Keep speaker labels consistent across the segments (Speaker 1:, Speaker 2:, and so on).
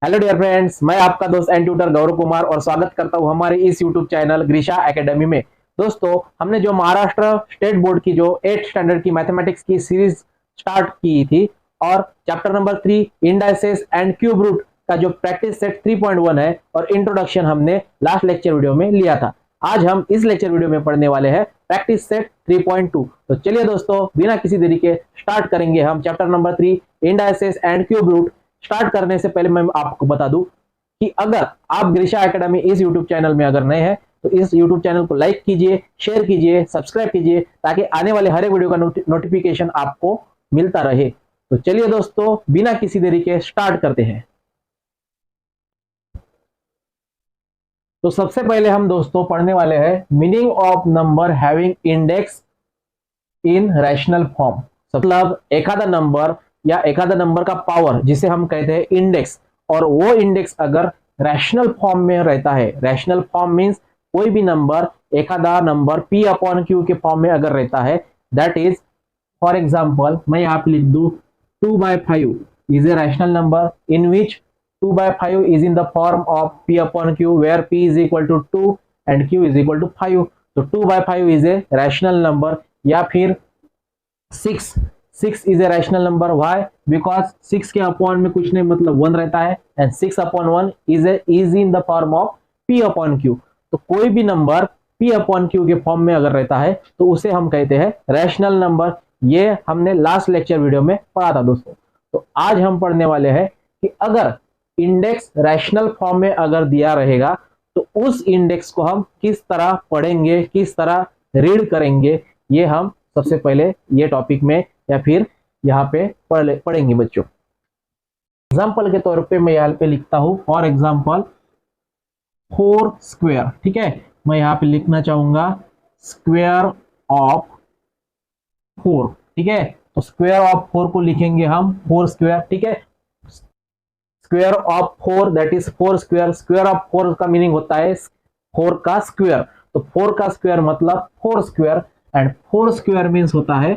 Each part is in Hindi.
Speaker 1: हेलो डियर फ्रेंड्स, मैं आपका दोस्त एंड ट्यूटर गौरव कुमार और स्वागत करता हूं हमारे इस यूट्यूब चैनल ग्रीशा एकेडमी में। दोस्तों, हमने जो महाराष्ट्र स्टेट बोर्ड की जो 8th स्टैंडर्ड की मैथमेटिक्स की सीरीज स्टार्ट की थी और chapter number 3 indices and cube root का जो प्रैक्टिस सेट 3.1 है और इंट्रोडक्शन हमने लास्ट लेक्चर वीडियो में लिया था। आज हम इस लेक्चर वीडियो में पढ़ने वाले हैं प्रैक्टिस सेट 3.2। तो चलिए दोस्तों, बिना किसी देरी के स्टार्ट करेंगे हम chapter number 3 indices and cube root. Start करने से पहले मैं आपको बता दूं कि अगर आप ग्रीशा एकेडमी इस यूट्यूब चैनल में अगर नए हैं तो इस यूट्यूब चैनल को लाइक कीजिए, शेयर कीजिए, सब्सक्राइब कीजिए ताकि आने वाले हर एक वीडियो का नोटिफिकेशन आपको मिलता रहे। तो चलिए दोस्तों, बिना किसी देरी के स्टार्ट करते हैं। तो सबसे पहले हम दोस्तों पढ़ने वाले हैं meaning of number having index in rational form. मतलब एखादा नंबर या एखादा नंबर का पावर जिसे हम कहते हैं इंडेक्स, और वो इंडेक्स अगर रैशनल फॉर्म में रहता है। रैशनल फॉर्म मींस कोई भी नंबर एखादा नंबर p अपॉन क्यू के फॉर्म में अगर रहता है, दैट इज फॉर एग्जांपल मैं यहाँ पे लिख दूं 2/5 is a rational number in which 2/5 is in the form of p upon q where p is equal to 2 and q is equal to 5। तो 2/5 is a rational number। या फिर 6 is a rational number। why? because 6 के अपॉन में कुछ नहीं मतलब 1 रहता है and 6/1 is in the form of p upon q। तो कोई भी नंबर p अपॉन q के फॉर्म में अगर रहता है तो उसे हम कहते हैं रैशनल नंबर। ये हमने लास्ट लेक्चर वीडियो में पढ़ा था दोस्तों। तो आज हम पढ़ने वाले हैं कि अगर इंडेक्स रैशनल फॉर्म में अगर दिया रहेगा तो उस इंडेक्स को हम किस तरह पढ़ेंगे, किस तरह रीड करेंगे, ये हम सबसे पहले ये टॉपिक में या फिर यहाँ पे पढ़ेंगे बच्चों। एग्जाम्पल के तौर पे मैं यहाँ पे लिखता हूं फॉर एग्जाम्पल 4 स्क्वायर। ठीक है, मैं यहाँ पे लिखना चाहूंगा स्क्वायर ऑफ 4। ठीक है, तो स्क्वायर ऑफ 4 को लिखेंगे हम 4 स्क्वायर। ठीक है, square of 4 that is 4 square. Square of 4 का मीनिंग होता है 4 का स्क्वायर। तो 4 का स्क्वायर मतलब 4 स्क्वायर एंड 4 स्क्वायर मीन्स होता है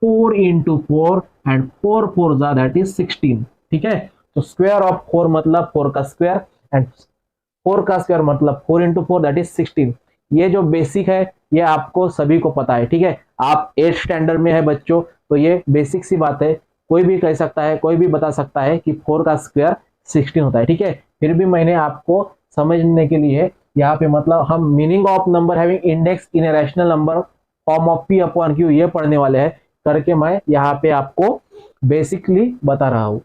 Speaker 1: 4 into 4 एंड 4 4 जा दैट इज 16। ठीक है, तो स्क्वायर ऑफ 4 मतलब 4 का स्क्वायर एंड 4 का स्क्वायर मतलब 4 into 4 दैट इज 16। ये जो बेसिक है ये आपको सभी को पता है। ठीक है, आप 8th स्टैंडर्ड में है बच्चों, तो ये बेसिक सी बात है। कोई भी कह सकता है, कोई भी बता सकता है कि 4 का स्क्वायर 16 होता है। ठीक है, फिर भी मैंने आपको समझने के लिए यहाँ पे मतलब हम meaning of number having index in A rational number form of p upon q ये पढ़ने वाले हैं करके मैं यहाँ पे आपको बेसिकली बता रहा हूँ।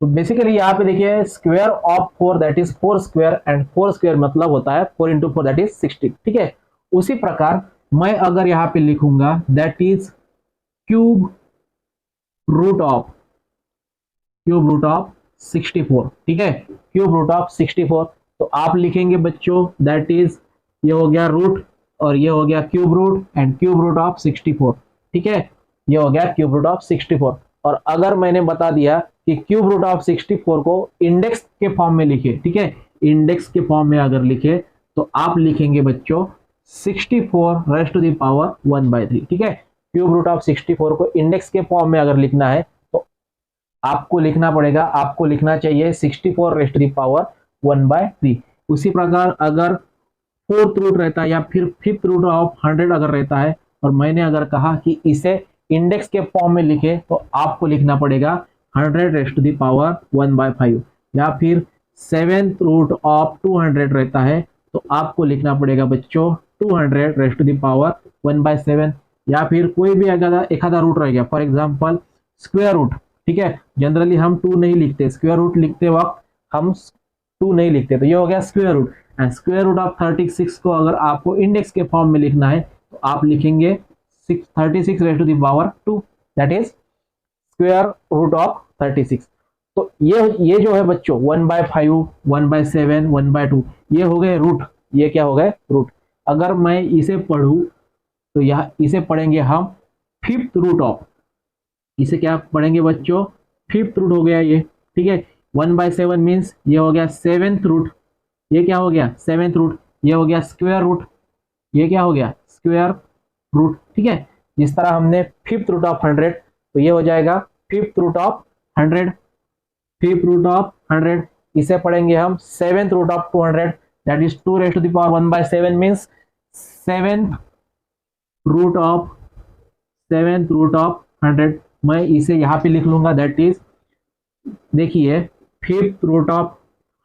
Speaker 1: तो बेसिकली यहाँ पे देखिए square of 4 that is 4 square and 4 square मतलब होता है 4 into 4 दैट इज 16। ठीक है, उसी प्रकार मैं अगर यहाँ पे लिखूंगा that is cube root of 64। ठीक है, क्यूब रूट ऑफ 64। तो आप लिखेंगे बच्चों दैट इज ये हो गया रूट और ये हो गया cube root and cube root of 64। ठीक है, ये हो गया क्यूब रूट ऑफ 64। और अगर मैंने बता दिया कि क्यूब रूट ऑफ 64 को इंडेक्स के फॉर्म में लिखे, ठीक है, इंडेक्स के फॉर्म में अगर लिखे तो आप लिखेंगे बच्चों 64 रेज़ टू द पावर 1/3। ठीक है, क्यूब रूट ऑफ 64 को इंडेक्स के फॉर्म में अगर लिखना है तो आपको लिखना पड़ेगा, आपको लिखना चाहिए 64 रेज़ टू द पावर 1/3। उसी प्रकार अगर 4th रूट रहता है या फिर 5th रूट ऑफ 100 अगर रहता है और मैंने अगर कहा कि इसे इंडेक्स के फॉर्म में लिखे तो आपको लिखना पड़ेगा 100 रेज़ टू द पावर 1/5। या फिर 7th रूट ऑफ 200 रहता है तो आपको लिखना पड़ेगा बच्चों 200 रेज़ टू द पावर 1/7। या फिर कोई भी एखादा रूट रह गया, फॉर एग्जांपल स्क्वायर रूट। ठीक है, जनरली हम 2 नहीं लिखते, स्क्वायर रूट लिखते वक्त हम 2 नहीं लिखते, तो ये हो गया square root. And square root of 36 को अगर आपको इंडेक्स के फॉर्म में लिखना है तो आप लिखेंगे 36 raise to the power 2 that is square root of 36। तो ये जो है बच्चों 1/5, 1/7, 1/2 ये हो गए रूट। ये क्या हो गए? रूट। अगर मैं इसे पढ़ूं तो यह इसे पढ़ेंगे हम 5th रूट ऑफ, इसे क्या पढ़ेंगे बच्चों? 5th रूट हो गया ये। ठीक है, 1/7 मीन्स ये हो गया 7th रूट। ये क्या हो गया? 7th root. ये हो गया स्क्वायर रूट। ये क्या हो गया? Square root. ठीक है, जिस तरह हमने 5th रूट ऑफ 100 तो ये हो जाएगा 5th root of 100। 5th root of 100, इसे पढ़ेंगे हम 7th root of 200, that is 2 raised to the power 1/7 means 7th root of 100। मैं इसे यहाँ पे लिख लूंगा, दैट इज, देखिए 5th रूट ऑफ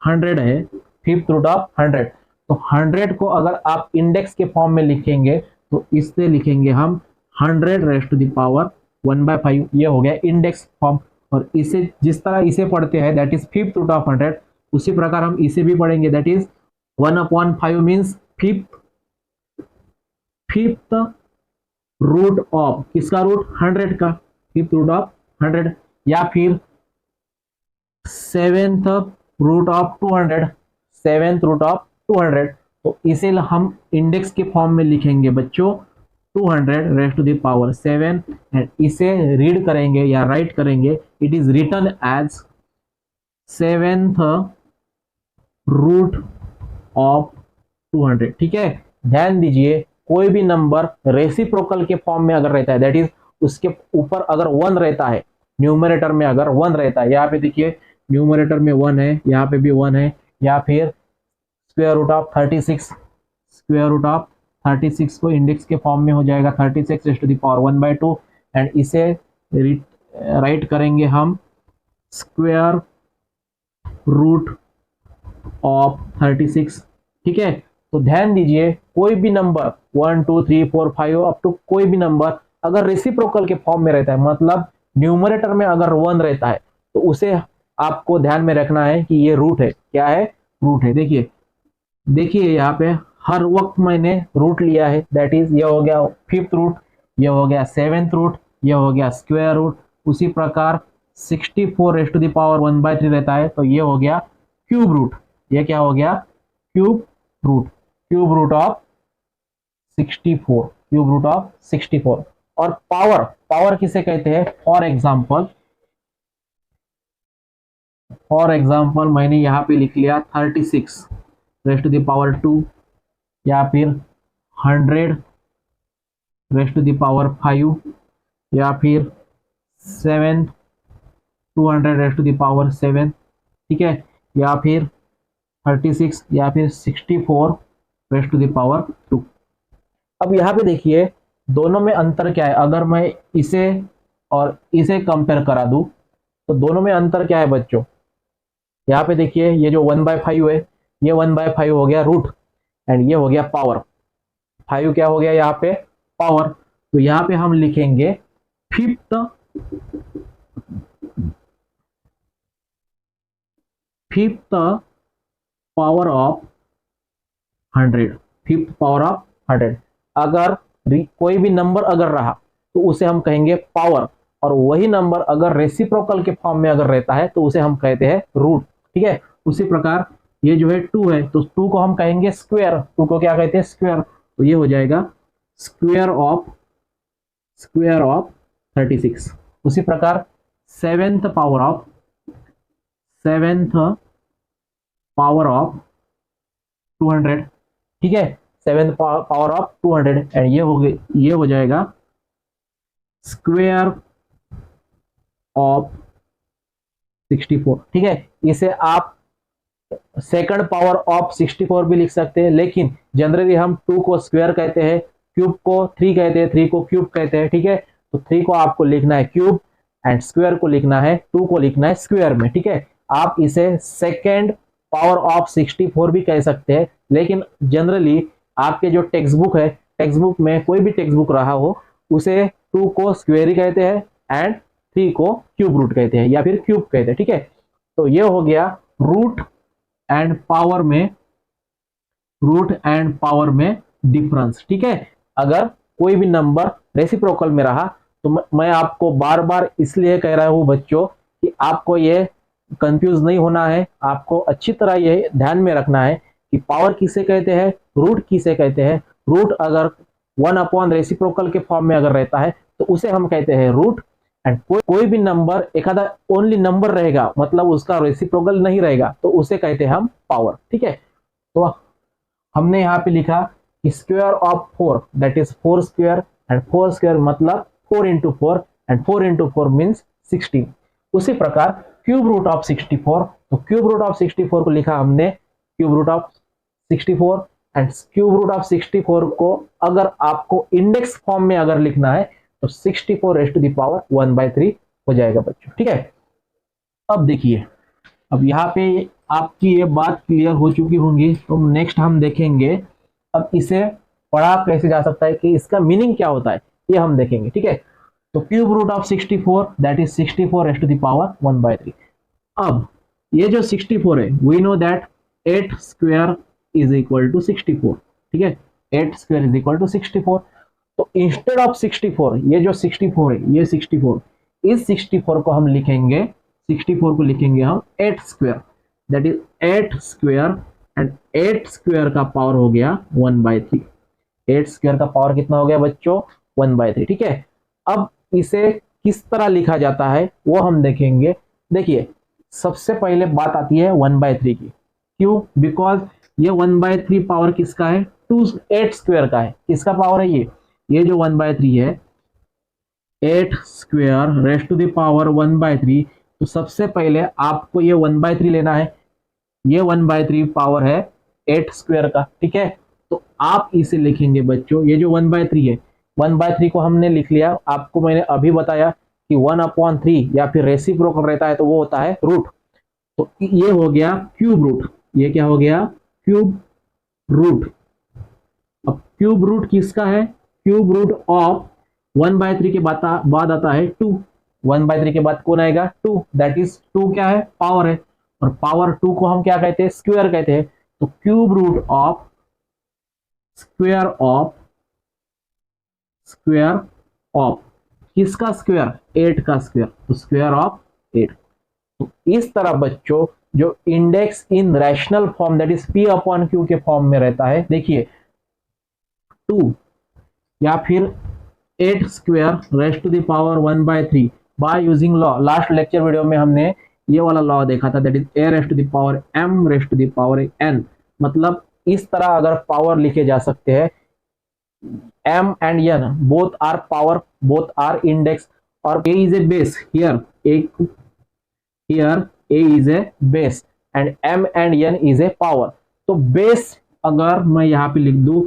Speaker 1: 100 है, 5th रूट ऑफ 100। तो 100 को अगर आप इंडेक्स के फॉर्म में लिखेंगे तो इससे लिखेंगे हम 100 raised to the power 1/5, ये हो गया इंडेक्स फॉर्म। और इसे जिस तरह इसे पढ़ते हैं that is 5th root of 100, उसी प्रकार हम इसे भी पढ़ेंगे, that is 1/5 means 5th root of किसका रूट, 100 का, 5th रूट ऑफ 100, या फिर 7th root of 200, 7th root of 200। तो इसे हम इंडेक्स के फॉर्म में लिखेंगे बच्चों 200 raised to the power 7, and इसे रीड करेंगे या राइट करेंगे, it is written as 7th root of 200। ठीक है, ध्यान दीजिए कोई भी नंबर रेसिप्रोकल के फॉर्म में अगर रहता है, दैट इज उसके ऊपर अगर 1 रहता है, न्यूमरेटर में अगर 1 रहता है, यहाँ पे देखिए न्यूमरेटर में 1 है, यहाँ पे भी 1 है, या फिर square root of 36, square root of 36 को इंडेक्स के फॉर्म में हो जाएगा 36 raised to the power 1/2, and इसे राइट करेंगे हम स्क्वायर रूट ऑफ 36। ठीक है, तो ध्यान दीजिए कोई भी नंबर 1 2 3 4 5 अप टू कोई भी नंबर अगर रेसिप्रोकल के फॉर्म में रहता है, मतलब न्यूमरेटर में अगर 1 रहता है, तो उसे आपको ध्यान में रखना है कि ये रूट है, क्या है, रूट है। देखिए यहाँ पे हर वक्त मैंने रूट लिया है, दैट इज ये हो गया 5th रूट, ये हो गया 7th रूट, ये हो गया स्क्वायर रूट। उसी प्रकार 64 raised to the power 1/3 रहता है, तो ये हो गया क्यूब रूट, ये क्या हो गया, cube root of 64, cube root of 64। और पावर किसे कहते हैं, फॉर एग्जाम्पल मैंने यहाँ पे लिख लिया 36 raised to the power 2, या फिर 100 raised to the power 5, या फिर 200 raised to the power 7। ठीक है, या फिर 36, या फिर 64 raised to the power 2। अब यहाँ पे देखिए दोनों में अंतर क्या है, अगर मैं इसे और इसे कंपेयर करा दूं तो दोनों में अंतर क्या है बच्चों। यहाँ पे देखिए ये जो 1/5 है, ये 1/5 हो गया रूट, एंड ये हो गया पावर, 5 क्या हो गया यहाँ पे, पावर। तो यहाँ पे हम लिखेंगे 5th power of 100, 5th power of 100। अगर कोई भी नंबर अगर रहा तो उसे हम कहेंगे पावर, और वही नंबर अगर रेसिप्रोकल के फॉर्म में अगर रहता है तो उसे हम कहते हैं रूट। ठीक है, उसी प्रकार ये जो है 2 है, तो 2 को हम कहेंगे स्क्वायर, 2 को क्या कहते हैं, स्क्वायर। तो ये हो जाएगा स्क्वायर ऑफ 36। उसी प्रकार 7th पावर ऑफ 200। ठीक है, 7th पावर ऑफ 200, एंड ये हो जाएगा स्क्वायर ऑफ 64। ठीक है, इसे आप सेकंड पावर ऑफ 64 भी लिख सकते हैं, लेकिन जनरली हम 2 को स्क्वायर कहते हैं, क्यूब को 3 कहते हैं, 3 को क्यूब कहते हैं। ठीक है, तो 3 को आपको लिखना है क्यूब, एंड स्क्वायर को लिखना है, 2 को लिखना है स्क्वायर में। ठीक है, आप इसे सेकंड पावर ऑफ 64 भी कह सकते हैं, लेकिन जनरली आपके जो टेक्स्ट बुक है, टेक्स्ट बुक में कोई भी टेक्स्ट बुक रहा हो, उसे 2 को स्क्वायर ही कहते हैं एंड 3 को क्यूब रूट कहते हैं या फिर क्यूब कहते हैं। ठीक है, तो ये हो गया रूट एंड पावर में डिफरेंस। ठीक है, अगर कोई भी नंबर रेसिप्रोकल में रहा तो मैं आपको बार बार इसलिए कह रहा हूं बच्चों कि आपको ये कंफ्यूज नहीं होना है, आपको अच्छी तरह ये ध्यान में रखना है कि पावर किसे कहते हैं, रूट किसे कहते हैं। रूट अगर 1 रेसिप्रोकल के फॉर्म में अगर रहता है तो उसे हम कहते हैं रूट, एंड कोई भी नंबर एक आधा ओनली नंबर रहेगा, मतलब उसका रेसिप्रोकल नहीं रहेगा, तो उसे कहते हैं हम पावर। ठीक है, तो हमने यहाँ पे लिखा square of 4, that is 4 square, and 4 square मतलब 4 into 4, एंड 4 into 4 मीन्स 16। उसी प्रकार क्यूब रूट ऑफ 64 तो क्यूब रूट ऑफ 64 को लिखा हमने cube root of 64, and cube root of 64 को अगर आपको इंडेक्स फॉर्म में अगर लिखना है तो 64 रेज़ टू द पावर 1/3 हो जाएगा बच्चों। ठीक है, अब देखिए, अब यहाँ पे आपकी ये बात क्लियर हो चुकी होंगी, तो नेक्स्ट हम देखेंगे अब इसे पढ़ा कैसे जा सकता है कि इसका मीनिंग क्या होता है, ये हम देखेंगे। ठीक है, तो cube root of 64 that is 64 raise to the power 1/3। अब ये जो 64 है, we know that 8 square is equal to 64। ठीक है, 8 स्क्वायर इज इक्वल टू 64। तो इंस्टेड ऑफ 64, ये जो 64 है, ये 64, इस 64 को हम लिखेंगे, 64 को लिखेंगे हम 8 square, that is 8 square, and 8 square का पावर हो गया 1/3। 8 स्क्वायर का पावर कितना हो गया बच्चों? 1/3। ठीक है, अब इसे किस तरह लिखा जाता है वो हम देखेंगे। देखिए, सबसे पहले बात आती है 1/3 की। क्यों? बिकॉज ये 1/3 पावर किसका है? 8 स्क्वायर का है। किसका पावर है ये जो 1/3 है, 8 square raise to the power 1/3। तो सबसे पहले आपको ये 1/3 लेना है। ये 1/3 पावर है 8 स्क्वायर का। ठीक है, तो आप इसे लिखेंगे बच्चों, ये जो 1/3 है, 1/3 को हमने लिख लिया। आपको मैंने अभी बताया कि 1/3 या फिर रेसिप्रोकल रहता है तो वो होता है रूट। तो ये हो गया क्यूब रूट। ये क्या हो गया? Cube root. अब क्यूब रूट किसका है? क्यूब रूट ऑफ 1/3 के बाद आता है 2। 1/3 के बाद कौन आएगा? 2। दैट इज 2 क्या है? पावर है, और पावर 2 को हम क्या कहते हैं? स्क्वायर कहते हैं। तो cube root of square of किसका स्क्वायर? 8 का स्क्वायर, तो स्क्वायर ऑफ 8। तो इस तरह बच्चों जो index in rational form that is P upon Q के फॉर्म में रहता है, देखिए 2 या फिर 8 square raise to the power 1/3 by using law. Last lecture video में हमने ये वाला लॉ देखा था, that is A raise to the power M raise to the power N। मतलब इस तरह अगर पावर लिखे जा सकते हैं, M and N both are power, both are index, और A is a base here, A is a base and M and N is a power। तो बेस अगर मैं यहाँ पे लिख दूं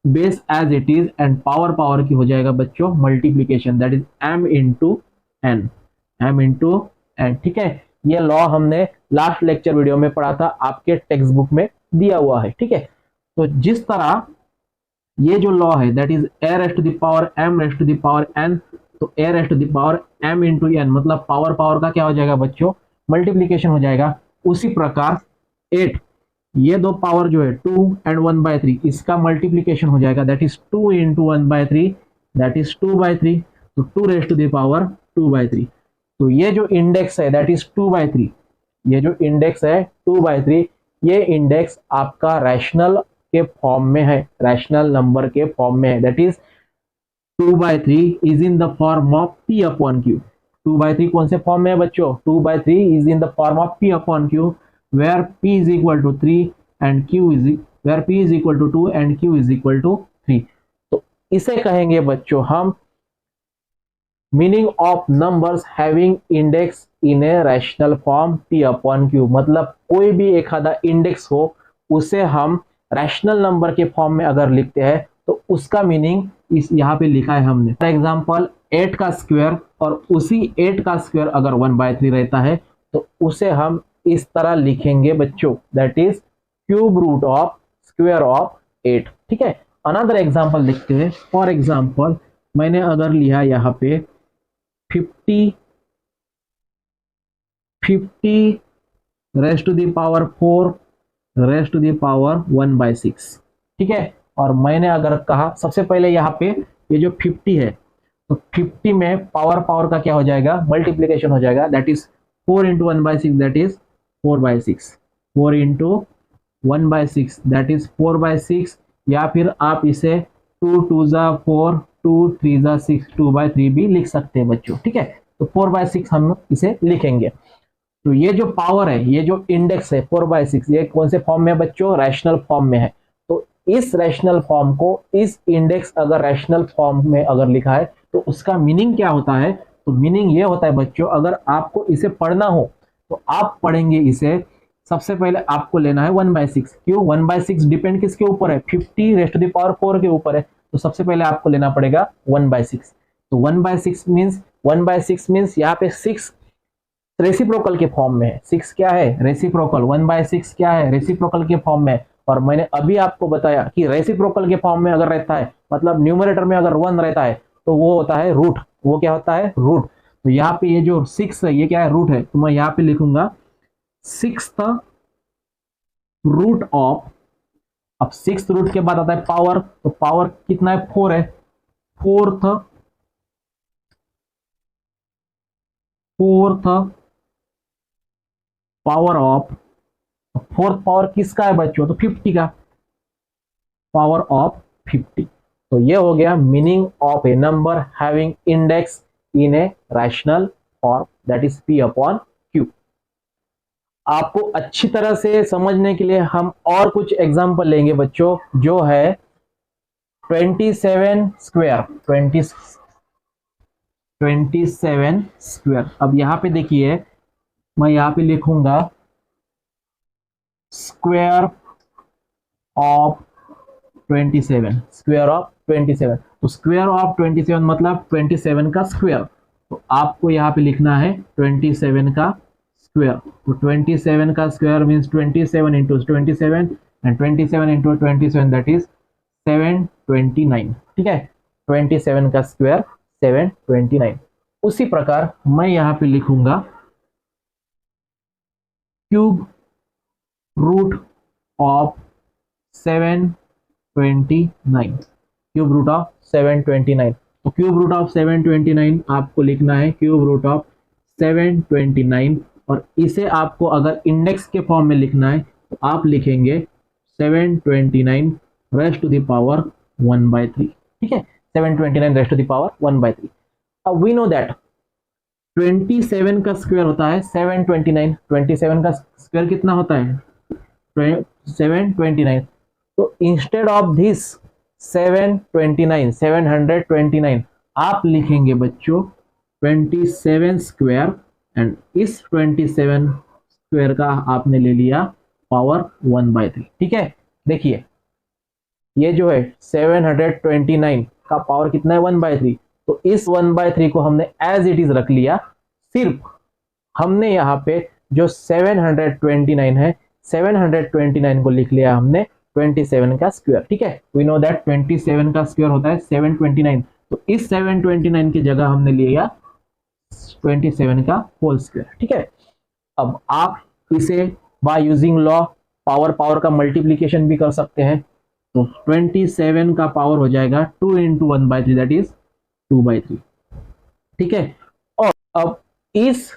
Speaker 1: base as it is, and power की हो जाएगा बच्चों multiplication, that is M into N। ठीक है, ये लॉ हमने लास्ट लेक्चर वीडियो में पढ़ा था, आपके टेक्स्ट बुक में दिया हुआ है। ठीक है, तो जिस तरह ये जो लॉ है that is A raise to the power M raise to the power N, तो A raise to the power M into N, मतलब पावर का क्या हो जाएगा बच्चों? मल्टीप्लीकेशन हो जाएगा। उसी प्रकार 8, ये दो पावर जो है 2 एंड 1/3, इसका मल्टीप्लीकेशन हो जाएगा, that is 2 into 1/3, that is 2/3। तो 2 रेज़ टू द पावर 2/3। तो ये जो इंडेक्स है दैट इज 2/3, ये जो इंडेक्स है 2/3, ये इंडेक्स आपका रैशनल के फॉर्म में है, रैशनल नंबर के फॉर्म में है, that is 2/3 is in the form of P upon Q। 2/3 कौन से फॉर्म में है बच्चों? 2/3 is in the form of P upon Q, where P is equal to 3 and Q is where P is equal to 2 and Q is equal to 3। तो इसे कहेंगे बच्चों हम meaning of numbers having index in a rational form P upon Q। मतलब कोई भी एक आधा इंडेक्स हो उसे हम रैशनल नंबर के फॉर्म में अगर लिखते हैं तो उसका मीनिंग इस यहाँ पे लिखा है हमने। फॉर एग्जांपल 8 का स्क्वायर, और उसी 8 का स्क्वायर अगर 1/3 रहता है तो उसे हम इस तरह लिखेंगे बच्चों, that is cube root of square of 8। ठीक है, अनदर एग्जांपल देखते हैं। फॉर एग्जांपल मैंने अगर लिया यहाँ पे 50 raise to the power 4 raise to the power 1/6। ठीक है, और मैंने अगर कहा सबसे पहले यहाँ पे ये जो 50 है, तो 50 में पावर का क्या हो जाएगा? मल्टीप्लीकेशन हो जाएगा, that is 4 into 1/6, that is 4/6। 4 into 1/6 that is 4/6, या फिर आप इसे 2 2 ज़ा 4, 2 3 ज़ा 6, 2/3 भी लिख सकते हैं बच्चों। ठीक है, तो 4/6 हम इसे लिखेंगे। तो ये जो पावर है, ये जो इंडेक्स है 4/6, ये कौन से फॉर्म में बच्चों? रैशनल फॉर्म में है। तो इस रैशनल फॉर्म को, इस इंडेक्स अगर रैशनल फॉर्म में अगर लिखा है तो उसका मीनिंग क्या होता है? तो मीनिंग ये होता है बच्चों, अगर आपको इसे पढ़ना हो तो आप पढ़ेंगे इसे, सबसे पहले आपको लेना है 1/6। क्यों 1/6 डिपेंड किसके ऊपर है, 50⁻⁴ के ऊपर है। तो सबसे पहले आपको लेना पड़ेगा 1/6। तो 1/6 मीन्स यहाँ पे 6 रेसिप्रोकल के फॉर्म में है। 6 क्या है, रेसिप्रोकल। 1/6 क्या है, रेसिप्रोकल के फॉर्म में है। और मैंने अभी आपको बताया कि रेसिप्रोकल के फॉर्म में अगर रहता है, मतलब न्यूमरेटर में अगर 1 रहता है, तो वो होता है रूट। वो क्या होता है, रूट। तो यहाँ पे ये जो 6 है, ये क्या है, रूट है। तो मैं यहाँ पे लिखूंगा 6th रूट ऑफ, अब 6th रूट के बाद आता है पावर। तो पावर कितना है, 4 है। 4th power of, 4th power किसका है बच्चों, तो 50 का, पावर ऑफ 50। तो ये हो गया meaning of A number having index in a rational form, that is P upon Q। आपको अच्छी तरह से समझने के लिए हम और कुछ एग्जांपल लेंगे बच्चों, जो है 27 स्क्वायर। 27 स्क्वायर। अब यहां पे देखिए, मैं यहां पे लिखूंगा स्क्वायर ऑफ 27, स्क्वायर ऑफ 27। तो स्क्वायर ऑफ 27 मतलब 27 का स्क्वायर। तो आपको यहाँ पे लिखना है 27 का स्क्वायर। तो 27 का square means 27 into 27 and 27 into 27 that is 729। ठीक है, 27 का स्क्वायर 729। उसी प्रकार मैं यहाँ पे लिखूंगा cube root of 729, cube root of 729। तो क्यूब रूट ऑफ 729 आपको लिखना है क्यूब रूट ऑफ 729, और इसे आपको अगर इंडेक्स के फॉर्म में लिखना है तो आप लिखेंगे 729 रेस्ट टू द पावर 1/3। ठीक है, 729 रेस्ट टू द पावर 1/3। अब वी नो दैट 27 का स्क्वायर होता है 729। 27 का स्क्वायर कितना होता है, 729। तो इंस्टेड ऑफ दिस 729 आप लिखेंगे बच्चों 27 स्क्वायर, एंड इस 27 स्क्वायर का आपने ले लिया पावर 1/3। ठीक है, देखिए ये जो है 729 का पावर कितना है, 1/3। तो इस 1/3 को हमने एज इट इज रख लिया। सिर्फ हमने यहाँ पे जो 729 है, 729 को लिख लिया हमने 27 का स्क्वायर। ठीक है, वी नो दैट 27 का स्क्वायर होता है 729। तो इस 729 की जगह हमने लिया 27 का होल स्क्वायर। ठीक है, अब आप इसे बाय यूजिंग लॉ पावर का मल्टीप्लीकेशन भी कर सकते हैं। तो 27 का पावर हो जाएगा 2 इंटू 1/3 दैट इज 2/3। ठीक है, और अब इस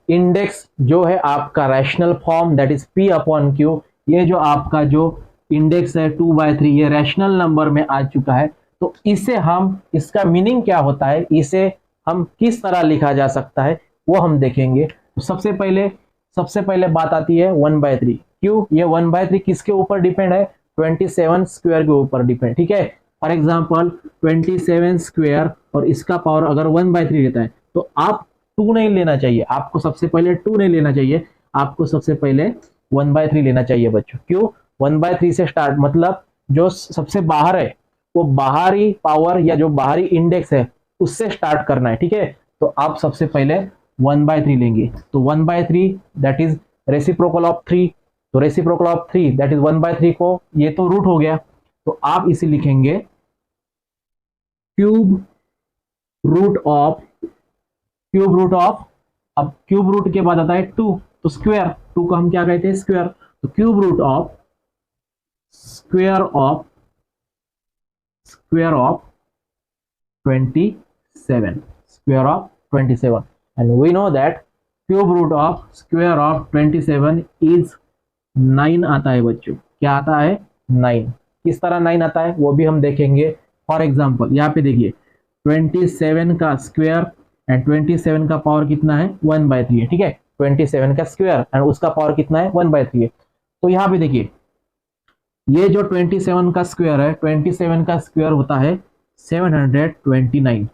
Speaker 1: इंडेक्स जो है आपका rational form that is P upon Q, ये जो आपका जो इंडेक्स है 2/3, ये रैशनल नंबर में आ चुका है। तो इसे हम, इसका मीनिंग क्या होता है, इसे हम किस तरह लिखा जा सकता है वो हम देखेंगे। तो सबसे पहले बात आती है 1/3। क्यों, ये 1/3 किसके ऊपर डिपेंड है, 27 स्क्वायर के ऊपर डिपेंड। ठीक है, फॉर एग्जांपल 27 स्क्वायर और इसका पावर अगर 1/3 रहता है तो आप 2 नहीं लेना चाहिए, आपको सबसे पहले 2 नहीं लेना चाहिए, आपको सबसे पहले 1/3 लेना चाहिए बच्चों। क्यों, 1/3 से स्टार्ट, मतलब जो सबसे बाहर है वो बाहरी पावर या जो बाहरी इंडेक्स है उससे स्टार्ट करना है। ठीक है, तो आप सबसे पहले 1/3 लेंगे। तो 1/3 दैट इज रेसिप्रोकल ऑफ 3। तो रेसिप्रोकल ऑफ 3 दैट इज 1/3 को, ये तो रूट हो गया, तो आप इसे लिखेंगे क्यूब रूट ऑफ, अब क्यूब रूट के बाद आता है 2, तो स्क्वायर, 2 को हम क्या कहते हैं, स्क्वायर। तो cube root of square of 27, and we know that cube root of square of 27 is 9 आता है बच्चों। क्या आता है, 9। किस तरह 9 आता है वो भी हम देखेंगे। फॉर एग्जांपल यहाँ पे देखिए 27 का स्क्वायर एंड 27 का पावर कितना है, 1/3 है। ठीक है, 27 का स्क्वायर एंड उसका पावर कितना है, 1/3 है। तो यहाँ पे देखिए ये जो 27 का स्क्वायर है, 27 का स्क्वायर होता है 729 एंड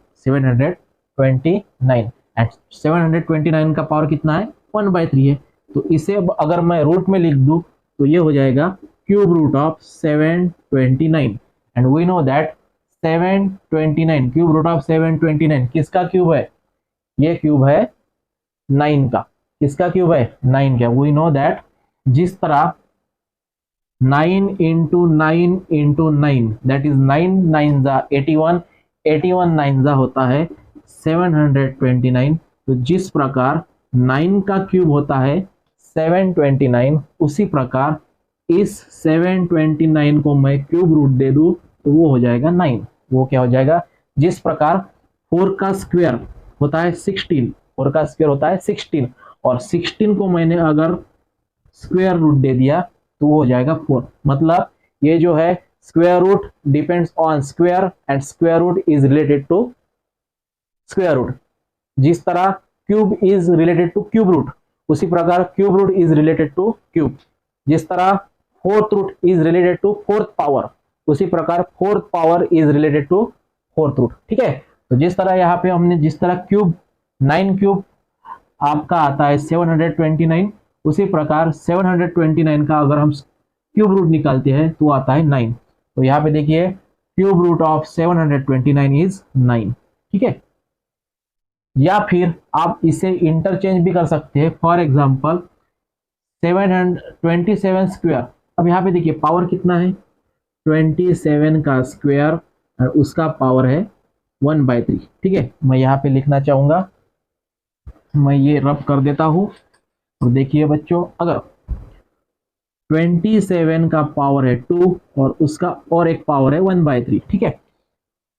Speaker 1: 729 का पावर कितना है, 1/3 है। तो इसे अगर मैं रूट में लिख दूं तो ये हो जाएगा cube root of 729 and we know that 729 cube root of 729 किसका क्यूब है? ये क्यूब है 9 का। किसका क्यूब है? 9 का। वी नो दैट जिस तरह 9 इंटू 9 इंटू 9 दैट इज 9 9 जा 81, 81 9 जा होता है 729। तो जिस प्रकार 9 का क्यूब होता है 729, उसी प्रकार इस 729 को मैं क्यूब रूट दे दूं तो वो हो जाएगा 9। वो क्या हो जाएगा? जिस प्रकार 4 का स्क्वायर होता है 16, 4 का स्क्वायर होता है 16 और 16 को मैंने अगर स्क्वायर रूट दे दिया तो वो हो जाएगा 4। मतलब ये जो है square root depends on square and square root is related to square root. जिस तरह cube is related to cube root, उसी प्रकार cube root is related to cube. जिस तरह fourth root is related to fourth power, उसी प्रकार fourth power is related to fourth root. ठीक है, तो जिस तरह यहाँ पे हमने जिस तरह क्यूब 9 क्यूब आपका आता है 729, उसी प्रकार 729 का अगर हम क्यूब रूट निकालते हैं तो आता है 9। तो यहाँ पे देखिए क्यूब रूट ऑफ 729 इज 9। ठीक है, या फिर आप इसे इंटरचेंज भी कर सकते हैं। फॉर एग्जांपल 727 स्क्वायर, अब यहाँ पे देखिए पावर कितना है 27 का स्क्वायर और उसका पावर है 1/3। ठीक है, मैं यहाँ पे लिखना चाहूंगा, मैं ये रब कर देता हूं। और देखिए बच्चों, अगर 27 का पावर है 2 और उसका और एक पावर है 1/3। ठीक है,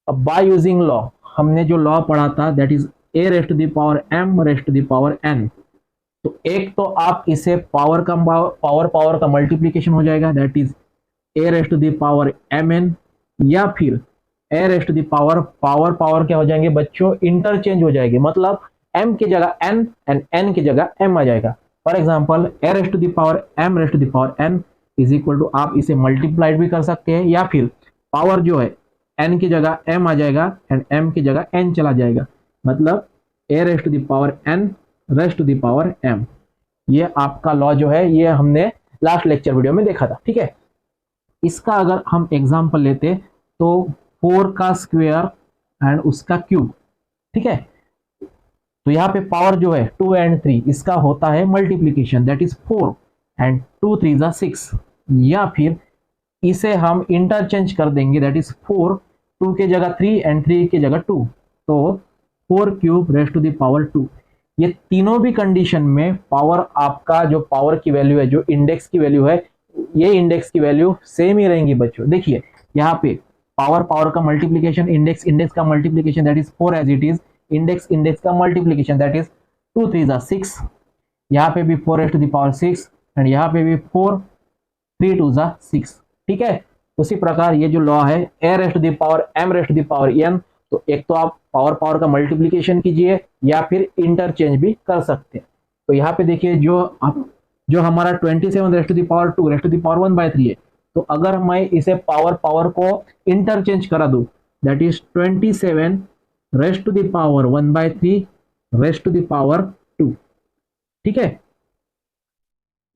Speaker 1: अब बाय यूजिंग लॉ, हमने जो लॉ पढ़ा था that is a raised to the power m raised to the power n। तो एक तो आप इसे पावर का मल्टीप्लीकेशन हो जाएगा that is a raised to the power mn, या फिर a raised to the power क्या हो जाएंगे बच्चों? इंटरचेंज हो जाएंगे। मतलब m की जगह n एंड n की जगह m आ जाएगा। For example a raised to the power m raised to the power n is equal to, आप इसे मल्टीप्लाइड भी कर सकते हैं, या फिर पावर जो है n की जगह m आ जाएगा एंड m की जगह n चला जाएगा। मतलब a raised to the power n raised to the power m। ये आपका लॉ जो है ये हमने लास्ट लेक्चर वीडियो में देखा था। ठीक है, इसका अगर हम एग्जांपल लेते तो 4 का स्क्वायर एंड उसका क्यूब। ठीक है, तो यहाँ पे पावर जो है 2 एंड 3 इसका होता है मल्टीप्लीकेशन दैट इज 4 एंड 2 3 जा 6, या फिर इसे हम इंटरचेंज कर देंगे दैट इज 4 2 के जगह 3 एंड 3 के जगह 2, तो 4 cube raised to the power 2। ये तीनों भी कंडीशन में पावर, आपका जो पावर की वैल्यू है, जो इंडेक्स की वैल्यू है, ये इंडेक्स की वैल्यू सेम ही रहेंगी बच्चों। देखिए यहाँ पे पावर का मल्टीप्लीकेशन, इंडेक्स का multiplication that is 4 as it is, index का मल्टीप्लीकेशन दैट इज 2 3 जा 6, यहाँ पे भी 4 raised to the power 6 and यहाँ पे भी 4 3 2 जा 6। ठीक है, उसी प्रकार ये जो लॉ है a raised to the power m raised to the power n, तो एक तो आप पावर का मल्टीप्लीकेशन कीजिए या फिर इंटरचेंज भी कर सकते हैं। तो यहाँ पे देखिए जो हमारा 27 raised to the power 2 raised to the power 1/3 है, तो अगर मैं इसे पावर को इंटरचेंज करा दूं that is 27 raised to the power 1/3 raised to the power 2। ठीक है,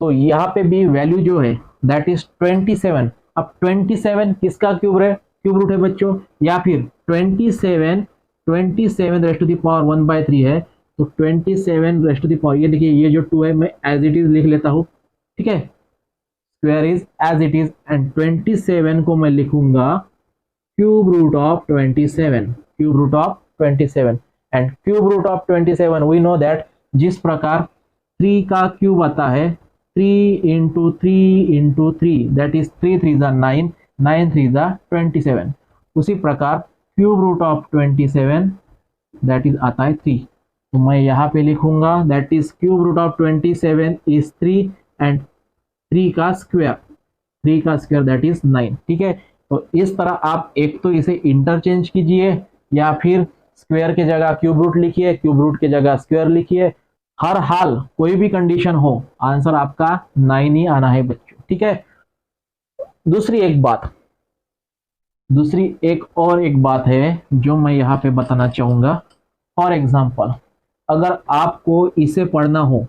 Speaker 1: तो यहाँ पे भी वैल्यू जो है दैट इज 27। अब 27 किसका क्यूब रूट है बच्चों? या फिर 27 रेस्ट टू द पावर 1/3 है, तो 27 रेस्ट टू द पावर, ये देखिए ये जो 2 है मैं एज इट इज लिख लेता हूँ। ठीक है, square is as it is and 27 को मैं लिखूंगा cube root of 27, cube root of 27 and cube root of 27 we know that जिस प्रकार 3 का क्यूब आता है 3 इंटू 3 दैट इज 3 3 जा 9, 9 3 जा 27, उसी प्रकार cube root of 27 that is आता है 3। तो मैं यहाँ पे लिखूंगा that is cube root of 27 is 3 and 3 का स्क्वायर दैट इज 9। ठीक है, तो इस तरह आप एक तो इसे इंटरचेंज कीजिए या फिर स्क्वायर के जगह क्यूब रूट लिखिए, क्यूब रूट के जगह स्क्वायर लिखिए। हर हाल कोई भी कंडीशन हो आंसर आपका 9 ही आना है बच्चों। ठीक है, दूसरी एक बात है जो मैं यहाँ पे बताना चाहूंगा। फॉर एग्जाम्पल अगर आपको इसे पढ़ना हो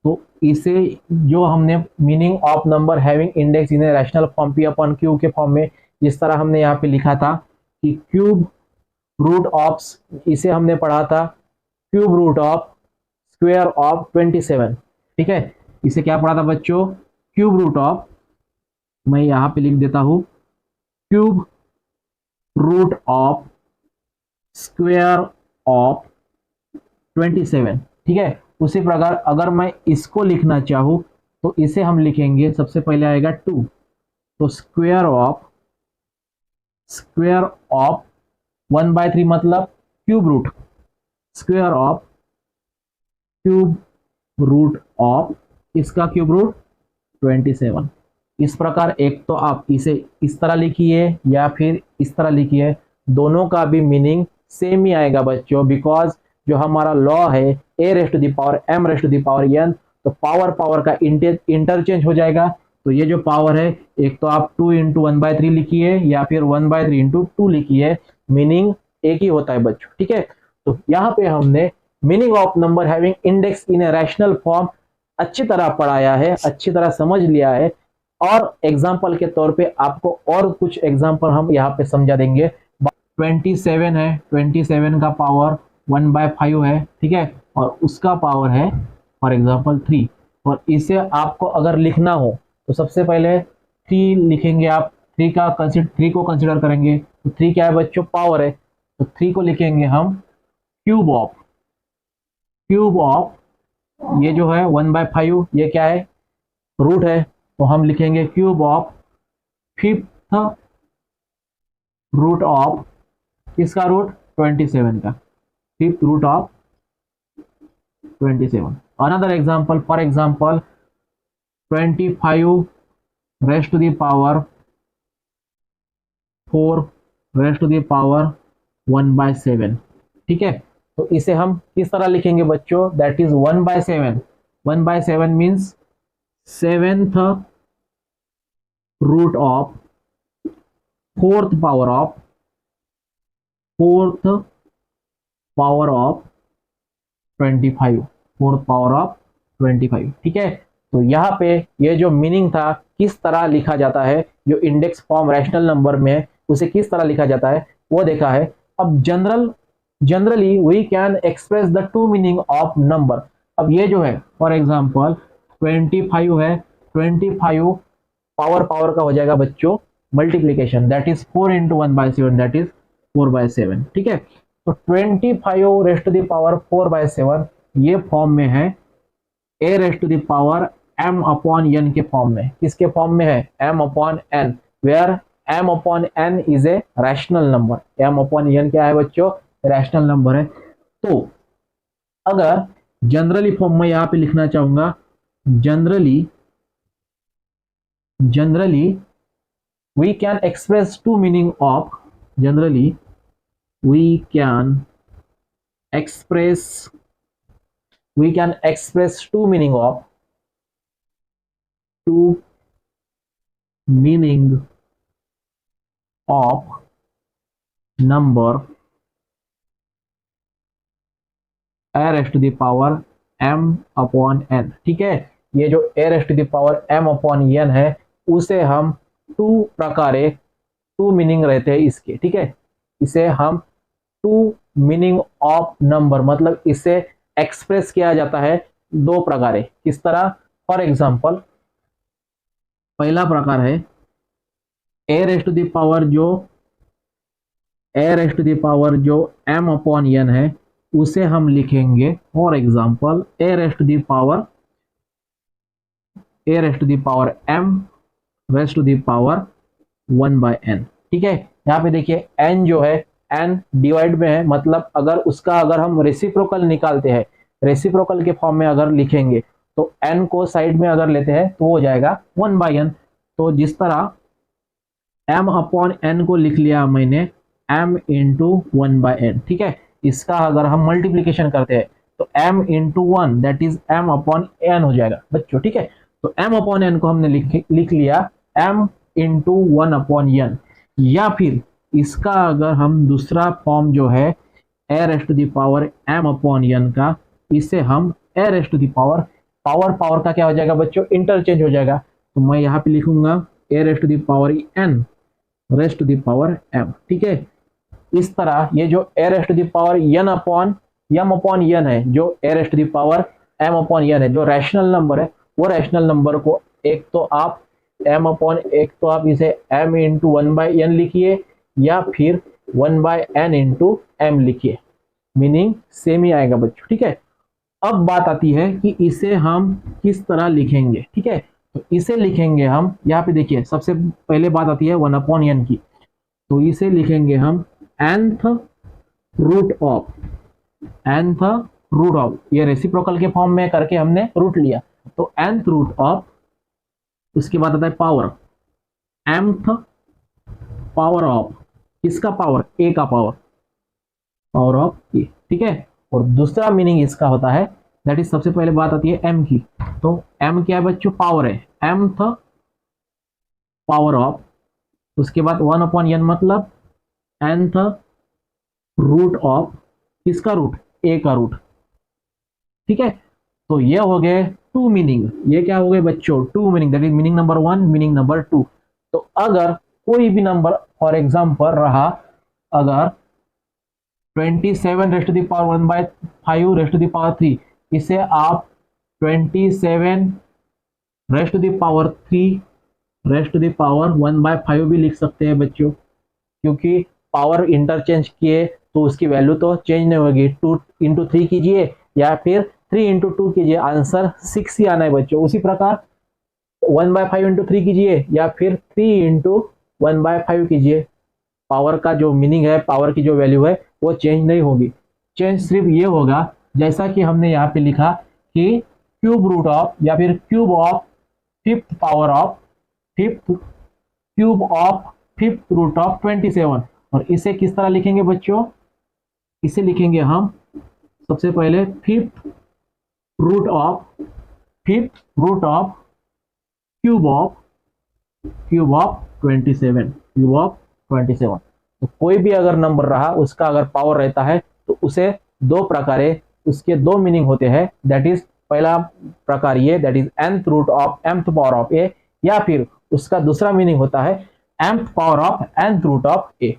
Speaker 1: तो इसे जो हमने meaning of number having index in a rational form P upon Q के फॉर्म में जिस तरह हमने यहाँ पे लिखा था कि क्यूब रूट ऑफ, इसे हमने पढ़ा था cube root of square of 27। ठीक है, इसे क्या पढ़ा था बच्चों? क्यूब रूट ऑफ, मैं यहाँ पे लिख देता हूँ cube root of square of 27। ठीक है, उसी प्रकार अगर मैं इसको लिखना चाहूँ तो इसे हम लिखेंगे, सबसे पहले आएगा 2, तो स्क्वायर ऑफ 1/3 मतलब cube root, square of cube root of इसका क्यूब रूट 27। इस प्रकार एक तो आप इसे इस तरह लिखिए या फिर इस तरह लिखिए, दोनों का भी मीनिंग सेम ही आएगा बच्चों, बिकॉज जो हमारा लॉ है a raised to the power m raised to the power n, तो पावर का इंटरचेंज हो जाएगा। तो ये जो पावर है, एक तो आप 2 इंटू 1/3 लिखिए या फिर 1/3 इंटू 2 लिखिए, मीनिंग एक ही होता है बच्चों। ठीक है, तो यहाँ पे हमने meaning of number having index in a rational form अच्छी तरह पढ़ाया है, अच्छी तरह समझ लिया है, और एग्जाम्पल के तौर पे आपको और कुछ एग्जाम्पल हम यहाँ पे समझा देंगे। 27 है, 27 का पावर 1/5 है। ठीक है, और उसका पावर है फॉर एग्जाम्पल 3, और इसे आपको अगर लिखना हो तो सबसे पहले 3 लिखेंगे आप, 3 को कंसिडर करेंगे, तो 3 क्या है बच्चों? पावर है, तो 3 को लिखेंगे हम क्यूब ऑफ ये जो है 1/5, ये क्या है? रूट है, तो हम लिखेंगे cube of 5th root of किसका रूट? 27 का, 5th root of 27। Another example, for example 25 raised to the power 4 raised to the power 1/7। ठीक है, तो इसे हम किस तरह लिखेंगे बच्चों? That is 1/7, 1/7 means 7th root of 4th power of 25, 4th power of 25। ठीक है, तो यहाँ पे ये जो मीनिंग था किस तरह लिखा जाता है, जो इंडेक्स फॉर्म रैशनल नंबर में है उसे किस तरह लिखा जाता है वो देखा है। अब generally we can express the two meaning of number. अब ये जो है फॉर एग्जांपल 25 है, 25 पावर का हो जाएगा बच्चों multiplication, that is 4 into 1/7, that is 4/7। ठीक है, तो 25 रेस्ट टू द पावर 4/7 ये फॉर्म में है a raised to the power m upon n के फॉर्म में। किसके फॉर्म में है? m upon n, where m upon n is a rational number. m upon n क्या है बच्चों? रैशनल नंबर है। तो अगर जनरली फॉर्म में यहां पे लिखना चाहूंगा, generally we can express two meaning of, generally we can express two meaning of number a raised to the power m upon n। ठीक है, ये जो a raised to the power m upon n है उसे हम टू मीनिंग रहते हैं इसके। ठीक है, इसे हम टू मीनिंग ऑफ नंबर मतलब इसे एक्सप्रेस किया जाता है दो प्रकारे। किस तरह? फॉर एग्जांपल पहला प्रकार है a raised to the power जो m अपॉन n है उसे हम लिखेंगे for example a raised to the power m raised to the power 1/n। ठीक है, यहाँ पे देखिए n जो है n डिवाइड में है, मतलब अगर हम रेसिप्रोकल निकालते हैं, रेसिप्रोकल के फॉर्म में अगर लिखेंगे तो n को साइड में अगर लेते हैं तो हो जाएगा 1/n। तो जिस तरह m अपॉन n को लिख लिया मैंने m इंटू 1/n। ठीक है, इसका अगर हम मल्टीप्लीकेशन करते हैं तो m into 1 that is m upon n हो जाएगा बच्चों। ठीक है, तो m अपॉन n को हमने लिख लिया m इंटू 1 अपॉन n, या फिर इसका अगर हम दूसरा फॉर्म जो है a raised to the power m upon n का, इसे हम a raised to the power power power का क्या हो जाएगा बच्चों, इंटरचेंज हो जाएगा। तो मैं यहाँ पे लिखूंगा a raised to the power n raised to the power m, ठीक है। इस तरह ये जो a raised to the power n upon m upon n है, जो a raised to the power m upon n है, जो रैशनल नंबर है, वो रैशनल नंबर को एक तो आप m अपॉन एक तो आप इसे m into one by n लिखिए, या फिर one by n into m लिखिए, मीनिंग सेम ही आएगा बच्चों, ठीक है। अब बात आती है कि इसे हम किस तरह लिखेंगे, ठीक है। तो इसे लिखेंगे हम, यहाँ पे देखिए सबसे पहले बात आती है 1 अपॉन n की, तो इसे लिखेंगे हम nth root of, nth root of, ये रेसिप्रोकल के फॉर्म में करके हमने रूट लिया, तो nth रूट ऑफ, उसके बाद आता है पावर, mth पावर ऑफ, किसका पावर, a का पावर, पावर ऑफ a, ठीक है। और दूसरा मीनिंग इसका होता है, दैट इज सबसे पहले बात आती है m की, तो m क्या है बच्चों, पावर है, mth पावर ऑफ, उसके बाद 1 अपॉन n मतलब nth रूट ऑफ, किसका रूट, a का रूट, ठीक है। तो ये हो गए टू मीनिंग, ये क्या हो गए बच्चों, two meaning, that is meaning number 1, meaning number 2। तो अगर कोई भी नंबर फॉर एग्जांपल रहा, अगर 27 raised to the power 1 by 5 raised to the power 3, इसे आप 27 raised to the power 3 raised to the power 1 by 5 भी लिख सकते हैं बच्चों, क्योंकि पावर इंटरचेंज किए तो उसकी वैल्यू तो चेंज नहीं होगी। 2 इंटू 3 कीजिए या फिर 3 इंटू 2 कीजिए, आंसर 6 ही आना है बच्चों। उसी प्रकार 1 बाय 5 इंटू 3 कीजिए या फिर 3 इंटू 1 बाय 5 कीजिए, पावर का जो मीनिंग है, पावर की जो वैल्यू है वो चेंज नहीं होगी। चेंज सिर्फ ये होगा, जैसा कि हमने यहाँ पे लिखा कि क्यूब रूट ऑफ या फिर cube of fifth power of fifth cube of fifth root of 27, और इसे किस तरह लिखेंगे बच्चों, इसे लिखेंगे हम सबसे पहले fifth root of cube of 27, cube of 27। तो कोई भी अगर नंबर रहा, उसका अगर पावर रहता है तो उसे दो प्रकारे, उसके दो मीनिंग होते हैं, दैट इज पहला प्रकार ये, that is nth root of mth power of a, या फिर उसका दूसरा मीनिंग होता है mth power of nth root of a।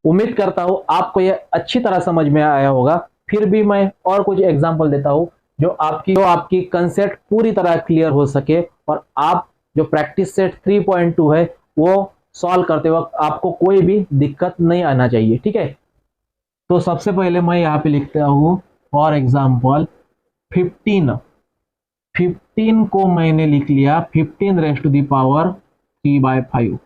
Speaker 1: उम्मीद करता हूं आपको यह अच्छी तरह समझ में आया होगा। फिर भी मैं और कुछ एग्जांपल देता हूं जो आपकी कंसेप्ट पूरी तरह क्लियर हो सके, और आप जो प्रैक्टिस सेट 3.2 है वो सॉल्व करते वक्त आपको कोई भी दिक्कत नहीं आना चाहिए, ठीक है। तो सबसे पहले मैं यहाँ पे लिखता हूं फॉर एग्जांपल 15 को मैंने लिख लिया 15 raised to the power 3/5,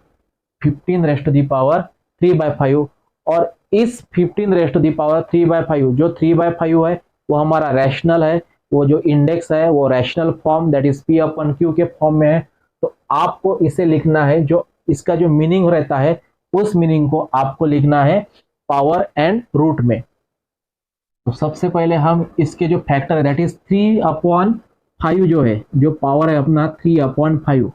Speaker 1: 15 raised to the power 3/5, और इस 15 रेस्ट टू द पावर 3/5, जो 3/5 है वो हमारा रैशनल है, वो जो इंडेक्स है वो rational form that is p upon q के फॉर्म में है। तो आपको इसे लिखना है, जो इसका जो मीनिंग रहता है उस मीनिंग को आपको लिखना है पावर एंड रूट में। तो सबसे पहले हम इसके जो फैक्टर है दैट इज 3/5, जो है जो पावर है अपना 3/5,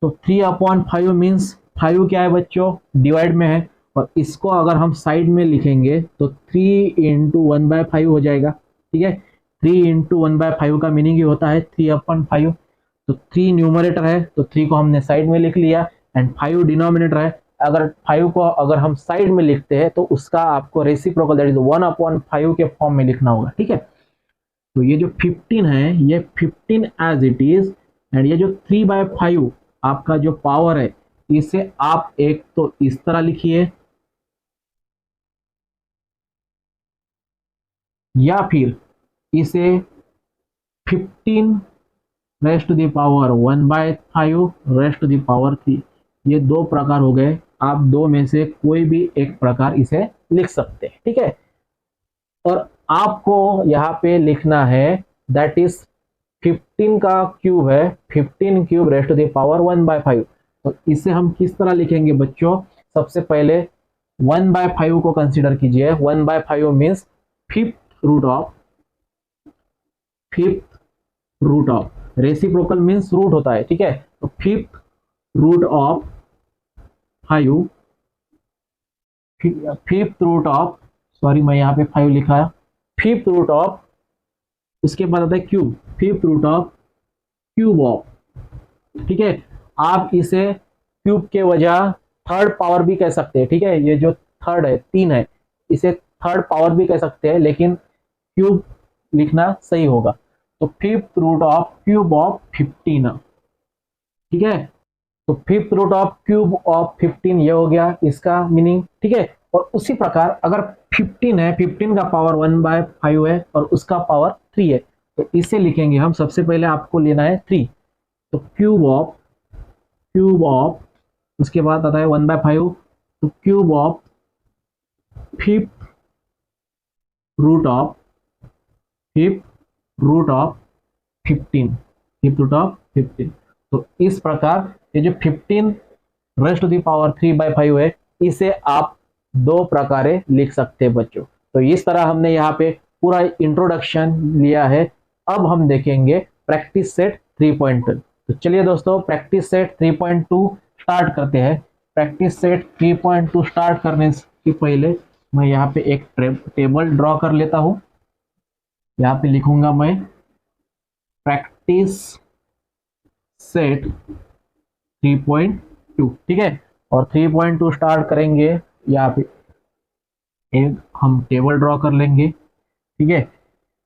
Speaker 1: तो 3/5 मीन्स 5 क्या है बच्चों, डिवाइड में है, और इसको अगर हम साइड में लिखेंगे तो 3 इंटू 1/5 हो जाएगा, ठीक है। 3 इंटू 1/5 का मीनिंग ही होता है 3/5। तो 3 न्यूमरेटर है तो 3 को हमने साइड में लिख लिया, एंड 5 डिनोमिनेटर है। अगर 5 को अगर हम साइड में लिखते हैं तो उसका आपको रेसिप्रोकल दैट इज 1/5 के फॉर्म में लिखना होगा, ठीक है। तो ये जो 15 है ये 15 एज इट इज, एंड ये जो 3/5 आपका जो पावर है इसे आप एक तो इस तरह लिखिए, या फिर इसे 15 raised to the power 1/5 raised to the power 3, ये दो प्रकार हो गए। आप दो में से कोई भी एक प्रकार इसे लिख सकते हैं, ठीक है। और आपको यहाँ पे लिखना है दैट इज 15 का क्यूब है, 15 cube raised to the power 1/5। तो इसे हम किस तरह लिखेंगे बच्चों, सबसे पहले 1/5 को कंसीडर कीजिए। 1/5 means fifth root of, reciprocal means root होता है, ठीक है। तो fifth root of 5, fifth root of, sorry मैं यहाँ पे 5 लिखा है, फिफ्थ रूट ऑफ, उसके बाद आता है cube, fifth root of cube of, ठीक है। आप इसे क्यूब के वजह थर्ड पावर भी कह सकते हैं, ठीक है। ये जो थर्ड है, 3 है, इसे थर्ड पावर भी कह सकते हैं, लेकिन क्यूब लिखना सही होगा। तो fifth root of cube of 15, ठीक है। तो fifth root of cube of 15 ये हो गया इसका मीनिंग, ठीक है। और उसी प्रकार अगर 15 है, 15 का पावर 1/5 है और उसका पावर 3 है, तो इसे लिखेंगे हम। सबसे पहले आपको लेना है 3, तो क्यूब ऑफ उसके बाद आता है 1/5, तो cube of fifth root of 15, fifth root of 15। तो इस प्रकार ये जो 15 रेज़ टू दी पावर 3/5 है, इसे आप दो प्रकारे लिख सकते हैं बच्चों। तो इस तरह हमने यहाँ पे पूरा इंट्रोडक्शन लिया है। अब हम देखेंगे प्रैक्टिस सेट 3.2। तो चलिए दोस्तों, प्रैक्टिस सेट 3.2 स्टार्ट करते हैं। प्रैक्टिस सेट 3.2 स्टार्ट करने के पहले मैं यहाँ पे एक टेबल ड्रॉ कर लेता हूँ। यहाँ पे लिखूंगा मैं प्रैक्टिस सेट 3.2, ठीक है। और 3.2 स्टार्ट करेंगे, यहाँ पे एक हम टेबल ड्रॉ कर लेंगे, ठीक है।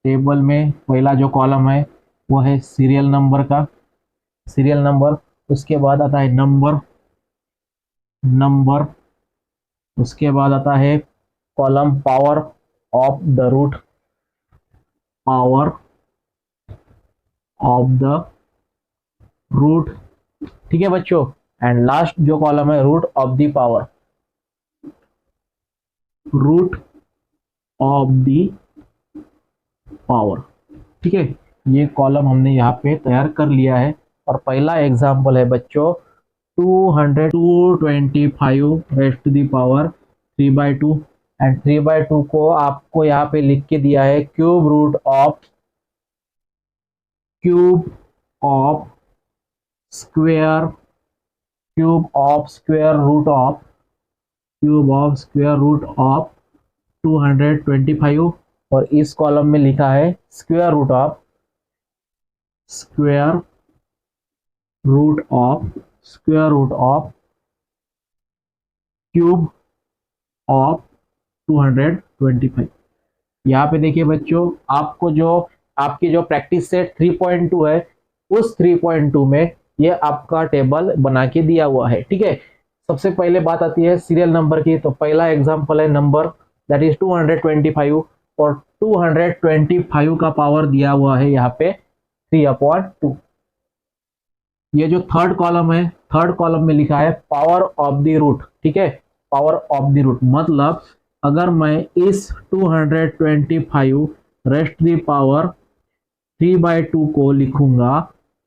Speaker 1: टेबल में पहला जो कॉलम है वो है सीरियल नंबर का, सीरियल नंबर। उसके बाद आता है नंबर। उसके बाद आता है column power of the root, power of the root, ठीक है बच्चों। एंड लास्ट जो कॉलम है root of the power, root of the power, ठीक है। ये कॉलम हमने यहाँ पे तैयार कर लिया है। और पहला एग्जांपल है बच्चों 225 raise to the power 3/2, and 3/2 को आपको यहाँ पे लिख के दिया है cube of square root of 225। और इस कॉलम में लिखा है square root of cube of 225। यहाँ पे देखिए बच्चों, आपकी जो प्रैक्टिस सेट 3.2 है, उस 3.2 में ये आपका टेबल बना के दिया हुआ है, ठीक है। सबसे पहले बात आती है सीरियल नंबर की। तो पहला एग्जांपल है नंबर, दैट इज 225, और 225 का पावर दिया हुआ है यहाँ पे 3/2। ये जो थर्ड कॉलम है, थर्ड कॉलम में लिखा है पावर ऑफ द रूट, ठीक है। पावर ऑफ द रूट मतलब अगर मैं इस 225 रेज़ टू द पावर 3/2 को लिखूंगा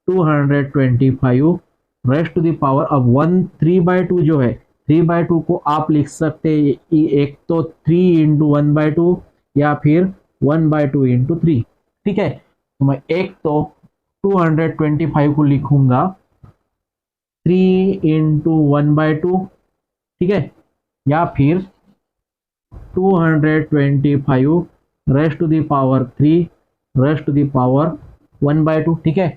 Speaker 1: 225 रेज़ टू द पावर, अब 3/2 जो है, 3/2 को आप लिख सकते हैं एक तो 3 × 1/2 या फिर 1/2 × 3, ठीक है। तो मैं एक तो 225 को लिखूंगा 3 × 1/2, ठीक है, या फिर 225 raise to the power 3 raise to the power 1/2, ठीक है,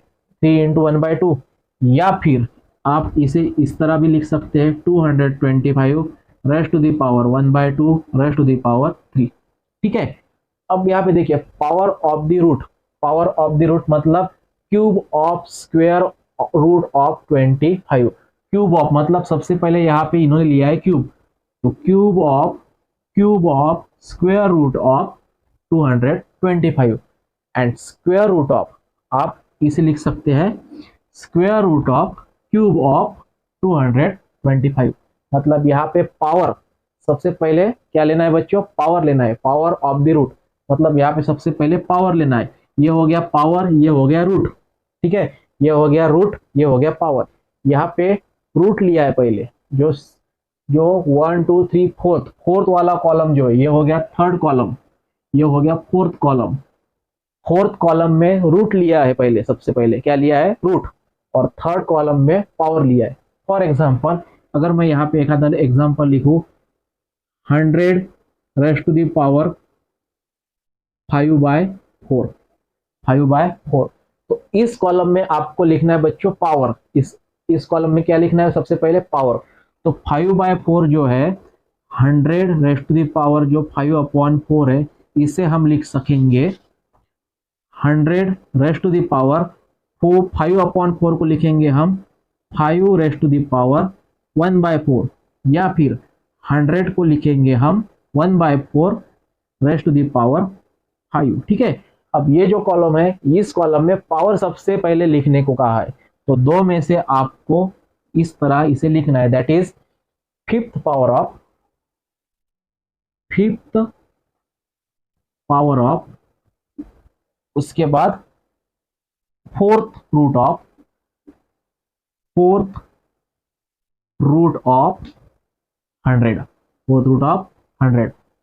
Speaker 1: 3 × 1/2। या फिर आप इसे इस तरह भी लिख सकते हैं 225 raise to the power 1/2 raise to the power 3, ठीक है। अब यहाँ पे देखिए पावर ऑफ द रूट मतलब cube of square root of 25। Cube of मतलब सबसे पहले यहाँ पे इन्होंने लिया है क्यूब, तो cube of square root of 225 and square root of, आप इसे लिख सकते हैं square root of cube of 225। मतलब यहाँ पे पावर, सबसे पहले क्या लेना है बच्चों, पावर लेना है, पावर ऑफ द रूट। मतलब यहाँ पे सबसे पहले पावर लेना है। ये हो गया पावर, ये हो गया रूट, ठीक है। ये हो गया रूट, ये हो गया पावर। यहाँ पे रूट लिया है पहले, जो 1 2 3 फोर्थ वाला कॉलम जो है, ये हो गया थर्ड कॉलम, ये हो गया फोर्थ कॉलम। फोर्थ कॉलम में रूट लिया है पहले, सबसे पहले क्या लिया है, रूट, और थर्ड कॉलम में पावर लिया है। फॉर एग्जांपल अगर मैं यहाँ पे एक आधा एग्जांपल लिखूं 100 रेज़ टू द पावर 5/4, तो इस कॉलम में आपको लिखना है बच्चों पावर। इस कॉलम में क्या लिखना है, सबसे पहले पावर। तो 5/4 जो है 100 रेस्ट टू दी पावर जो 5/4 है, इसे हम लिख सकेंगे 100 रेस्ट टू दी पावर 5/4 को लिखेंगे हम 5 रेस्ट टू दी पावर 1/4, या फिर 100 को लिखेंगे हम 1/4 रेस्ट टू दी पावर 5। ठीक है, अब ये जो कॉलम है, इस कॉलम में पावर सबसे पहले लिखने को कहा है, तो दो में से आपको इस तरह इसे लिखना है, that is fifth power of, उसके बाद फोर्थ रूट ऑफ 100,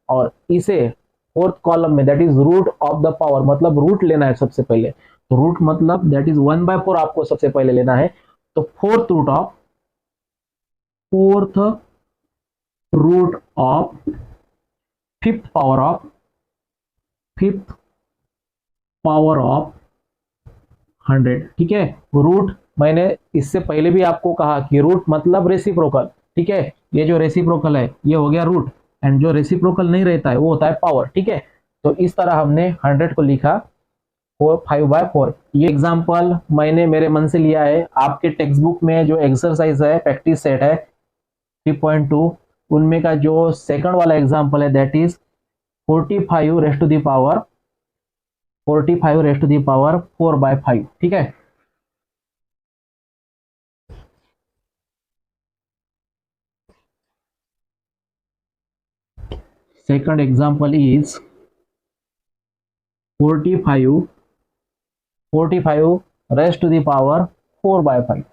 Speaker 1: और इसे फोर्थ कॉलम में that is root of the power, मतलब रूट लेना है सबसे पहले। तो रूट मतलब दैट इज 1/4 आपको सबसे पहले लेना है। तो fourth root of fifth power of 100। ठीक है, रूट मैंने इससे पहले भी आपको कहा कि रूट मतलब रेसिप्रोकल। ठीक है, ये जो रेसिप्रोकल है ये हो गया रूट, एंड जो रेसिप्रोकल नहीं रहता है वो होता है पावर। ठीक है, तो इस तरह हमने 100 को लिखा 5/4। ये एग्जांपल मैंने मेरे मन से लिया है। आपके टेक्स्ट बुक में जो एक्सरसाइज है, प्रैक्टिस सेट है 3.2, उनमें का जो सेकंड वाला एग्जांपल है that is 45 raised to the power 4/5। ठीक है, second example is 45 raised to the power 4/5।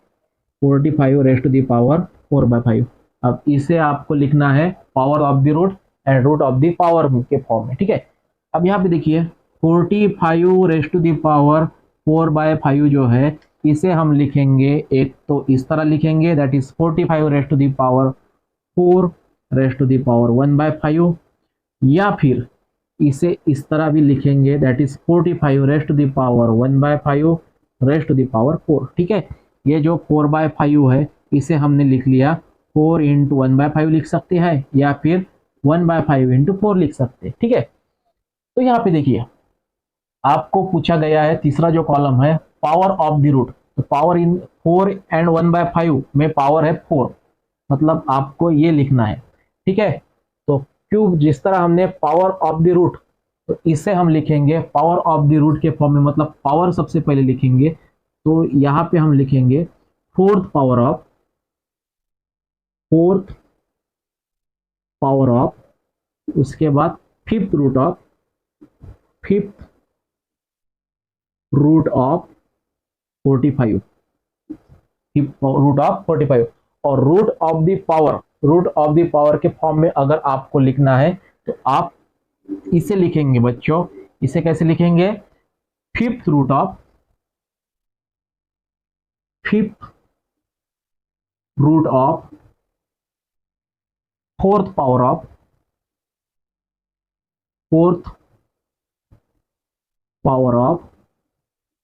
Speaker 1: 45 raised to the power 4/5। अब इसे आपको लिखना है power of the root and root of the power के फॉर्म में। ठीक है, अब यहाँ पे देखिए 45 रेस्ट टू द पावर 4/5 जो है, इसे हम लिखेंगे एक तो इस तरह लिखेंगे, that is 45 raised to the power 4 raised to the power 1/5, या फिर इसे इस तरह भी लिखेंगे, that is 45 raised to the power 1/5 raised to the power 4। ठीक है, ये जो 4/5 है इसे हमने लिख लिया 4 इंटू 1/5 लिख सकते हैं, या फिर 1/5 इंटू 4 लिख सकते हैं। ठीक है, तो यहाँ पे देखिए आपको पूछा गया है तीसरा जो कॉलम है पावर ऑफ द रूट। तो पावर इन 4 एंड 1/5 में पावर है 4, मतलब आपको ये लिखना है। ठीक है, तो क्यूब जिस तरह हमने पावर ऑफ द रूट, तो इसे हम लिखेंगे पावर ऑफ द रूट के फॉर्म में, मतलब पावर सबसे पहले लिखेंगे। तो यहाँ पे हम लिखेंगे फोर्थ पावर ऑफ, उसके बाद फिफ्थ रूट ऑफ 45, और रूट ऑफ द पावर के फॉर्म में अगर आपको लिखना है तो आप इसे लिखेंगे बच्चों, इसे कैसे लिखेंगे, fifth root of fourth power of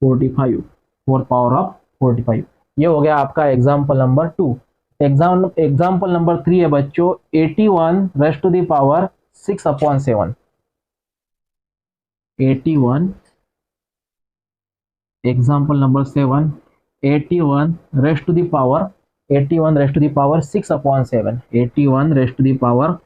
Speaker 1: 45। ये हो गया आपका एग्जाम्पल नंबर 2। एग्जाम्पल नंबर 3 है बच्चों 81 raised to the power 6/7। 81 example number 7, 81 raised to the power 6/7। 81 raised to the power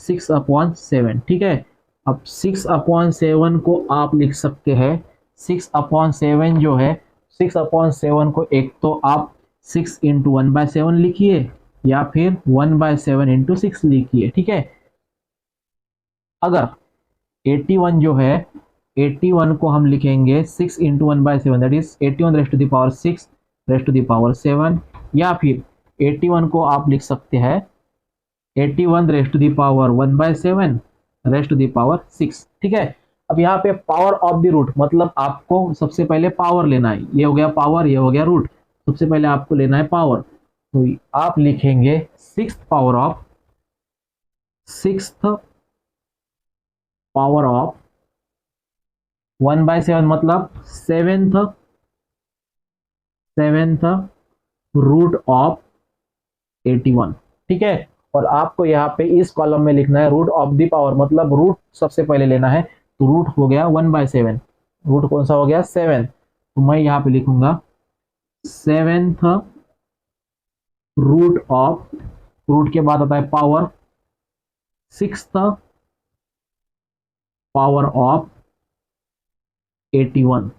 Speaker 1: 6/7। ठीक है, अब 6/7 को आप लिख सकते हैं 6/7 जो है 6/7 को एक तो आप 6 इंटू 1/7 लिखिए, या फिर 1/7 इंटू 6 लिखिए। ठीक है, अगर 81 जो है 81 को हम लिखेंगे 6 into 1/7, that is 81 raised to the power 6 raised to the power 7, या फिर 81 को आप लिख सकते हैं 81 raised to the power 1/7 raised to the power 6। ठीक है, अब यहाँ पे पावर ऑफ द रूट मतलब आपको सबसे पहले पावर लेना है। ये हो गया पावर, ये हो गया रूट, सबसे पहले आपको लेना है पावर। तो आप लिखेंगे सिक्स्थ पावर ऑफ 1/7 मतलब सेवेंथ 7th रूट ऑफ 81। ठीक है, और आपको यहाँ पे इस कॉलम में लिखना है रूट ऑफ द पावर, मतलब रूट सबसे पहले लेना है। तो रूट हो गया 1/7, रूट कौन सा हो गया 7, तो मैं यहाँ पे लिखूंगा 7th रूट ऑफ, रूट के बाद आता है पावर, 6th पावर ऑफ 81।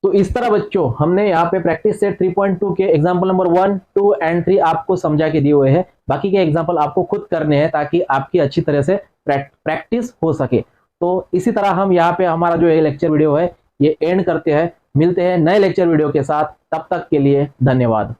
Speaker 1: तो इस तरह बच्चों हमने यहाँ पे प्रैक्टिस सेट 3.2 के एग्जाम्पल नंबर 1, 2 एंड 3 आपको समझा के दिए हुए हैं। बाकी के एग्जाम्पल आपको खुद करने हैं ताकि आपकी अच्छी तरह से प्रैक्टिस हो सके। तो इसी तरह हम यहाँ पे हमारा जो ये लेक्चर वीडियो है ये एंड करते हैं। मिलते हैं नए लेक्चर वीडियो के साथ, तब तक के लिए धन्यवाद।